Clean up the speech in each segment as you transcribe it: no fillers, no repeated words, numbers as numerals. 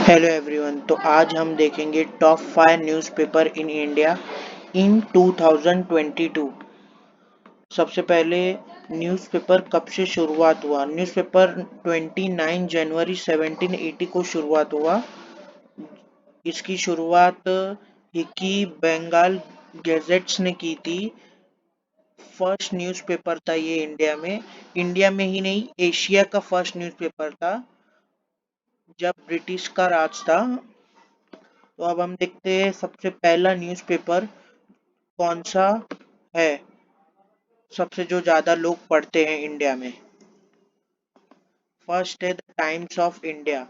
Hello everyone. तो आज हम देखेंगे top 5 newspaper in India in 2022। सबसे पहले न्यूज़पेपर कब से शुरुआत हुआ। न्यूज़पेपर 29 जनवरी 1780 को शुरुआत हुआ। इसकी शुरुआत हिकी बंगाल गैजेट्स ने की थी। फर्स्ट न्यूज़पेपर था ये इंडिया में ही नहीं, एशिया का फर्स्ट न्यूज़पेपर था जब ब्रिटिश का राज था। तो अब हम देखते हैं सबसे पहला न्यूज़पेपर कौन सा है, सबसे जो ज्यादा लोग पढ़ते हैं इंडिया में। फर्स्ट है the times of India.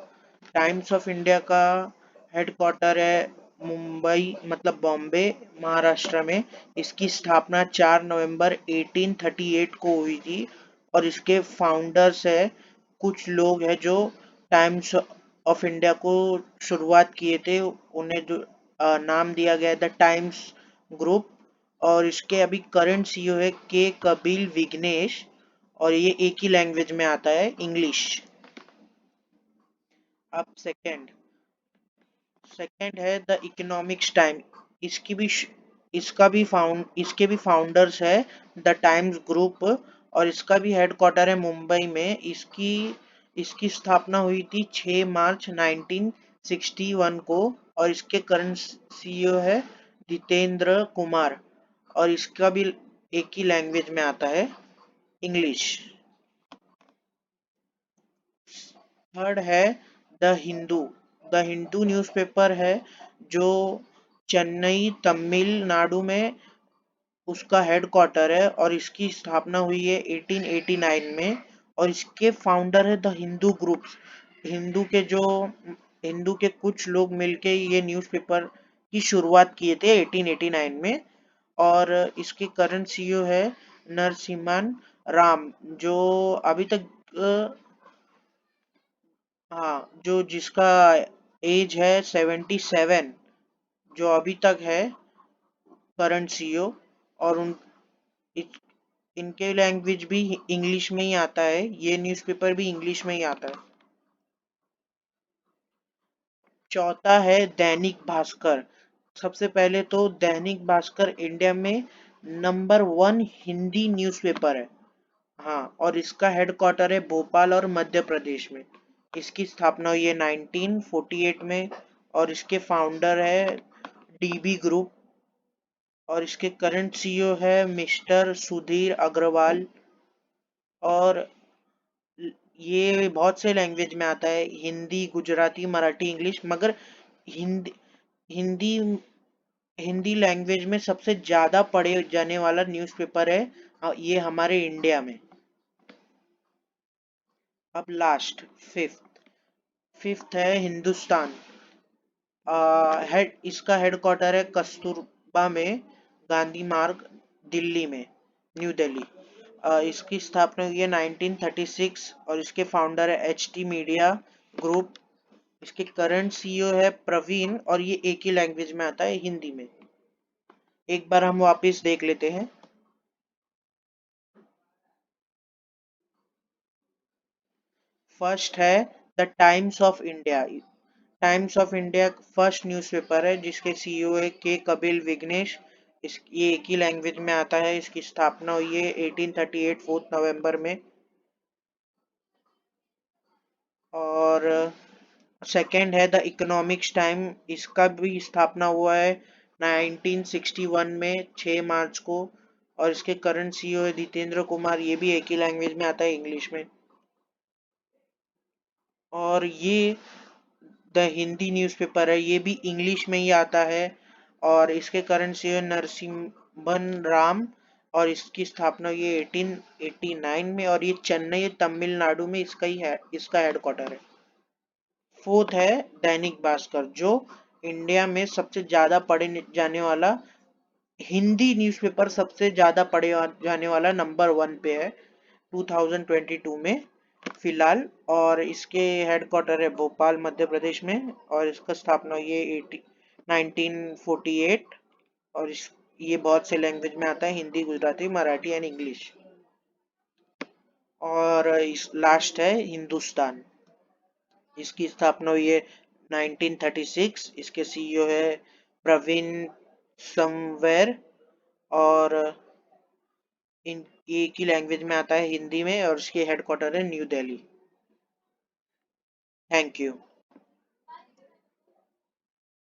Times of India का हेडक्वार्टर है मुंबई, मतलब बॉम्बे, महाराष्ट्र में। इसकी स्थापना 4 नवंबर 1838 को हुई थी और इसके फाउंडर्स है कुछ लोग हैं जो टाइम्स ऑफ इंडिया को शुरुआत किए थे। उन्हें जो नाम दिया गया द टाइम्स ग्रुप। और इसके अभी करंट सीईओ है के कपिल विघ्नेश और ये एक ही लैंग्वेज में आता है, इंग्लिश। अब सेकंड है द इकोनॉमिक्स टाइम। इसकी भी इसके भी फाउंडर्स है द टाइम्स ग्रुप और इसका भी हेडक्वार्टर है मुंबई में। इसकी इसकी स्थापना हुई थी 6 मार्च 1961 को और इसके करंट सीईओ है जितेंद्र कुमार और इसका भी एक ही लैंग्वेज में आता है, इंग्लिश। थर्ड है the Hindu. The Hindu newspaper है जो चेन्नई तमिलनाडु में उसका हेडक्वार्टर है और इसकी स्थापना हुई है 1889 में और इसके फाउंडर है द हिंदू ग्रुप। हिंदू के जो हिंदू के कुछ लोग मिलके ये न्यूज़पेपर की शुरुआत किए थे 1889 में। और इसके करंट सीईओ है नरसिम्हन राम, जो अभी तक हाँ, जो जिसका एज है 77, जो अभी तक है करंट सीईओ। और इनके लैंग्वेज भी इंग्लिश में ही आता है, ये न्यूज़पेपर भी इंग्लिश में ही आता है। चौथा है दैनिक भास्कर। सबसे पहले तो दैनिक भास्कर इंडिया में नंबर 1 हिंदी न्यूज़पेपर है। हाँ, और इसका हेडक्वार्टर है भोपाल और मध्य प्रदेश में। इसकी स्थापना हुई है 1948 में और इसके फाउंडर है डीबी ग्रुप और इसके करंट सीईओ है मिस्टर सुधीर अग्रवाल। और ये बहुत से लैंग्वेज में आता है, हिंदी, गुजराती, मराठी, इंग्लिश। मगर हिंदी हिंदी हिंदी लैंग्वेज में सबसे ज्यादा पढ़े जाने वाला न्यूज़पेपर है ये हमारे इंडिया में। अब लास्ट फिफ्थ है हिंदुस्तान। इसका हेडक्वार्टर है कस्तूरबा में, गांधी मार्ग, दिल्ली में, न्यू दिल्ली। इसकी स्थापना हुई है 1936 और इसके फाउंडर है एचटी मीडिया ग्रुप। इसके करंट सीईओ है प्रवीण और ये एक ही लैंग्वेज में आता है, हिंदी में। एक बार हम वापस देख लेते हैं। फर्स्ट है the times of India. Times of India first newspaper है जिसके सीईओ है के कपिल विघ्नेश। ये एक ही लैंग्वेज में आता है। इसकी स्थापना हुई है 1838 4 नवंबर में। और सेकंड है द इकोनॉमिक्स टाइम। इसका भी स्थापना हुआ है 1961 में 6 मार्च को और इसके करंट सीईओ है जितेंद्र कुमार। ये भी एक ही लैंग्वेज में आता है, इंग्लिश में। और ये द हिंदी न्यूज़पेपर है, ये भी इंग्लिश में ही आता है और इसके करंट सीईओ नरसिम्हन राम और इसकी स्थापना हुई है 1889 में और ये चेन्नई तमिलनाडु में इसका हेडक्वार्टर है। फोर्थ है दैनिक भास्कर, जो इंडिया में सबसे ज्यादा पढ़े जाने वाला हिंदी न्यूज़पेपर, सबसे ज्यादा पढ़े जाने वाला नंबर 1 पे है 2022 में फिलहाल। और इसके हेडक्वार्टर है भोपाल, मध्य प्रदेश में और इसका स्थापना हुई है 1948 और ये बहुत से लैंग्वेज में आता है, हिंदी, गुजराती, मराठी एंड इंग्लिश। और इस लास्ट है हिंदुस्तान। इसकी स्थापना हुई है 1936। इसके सीईओ है प्रवीण समवेर, और इन एक ही लैंग्वेज में आता है, हिंदी में, और इसके हेडक्वार्टर है न्यू दिल्ली। Thank you.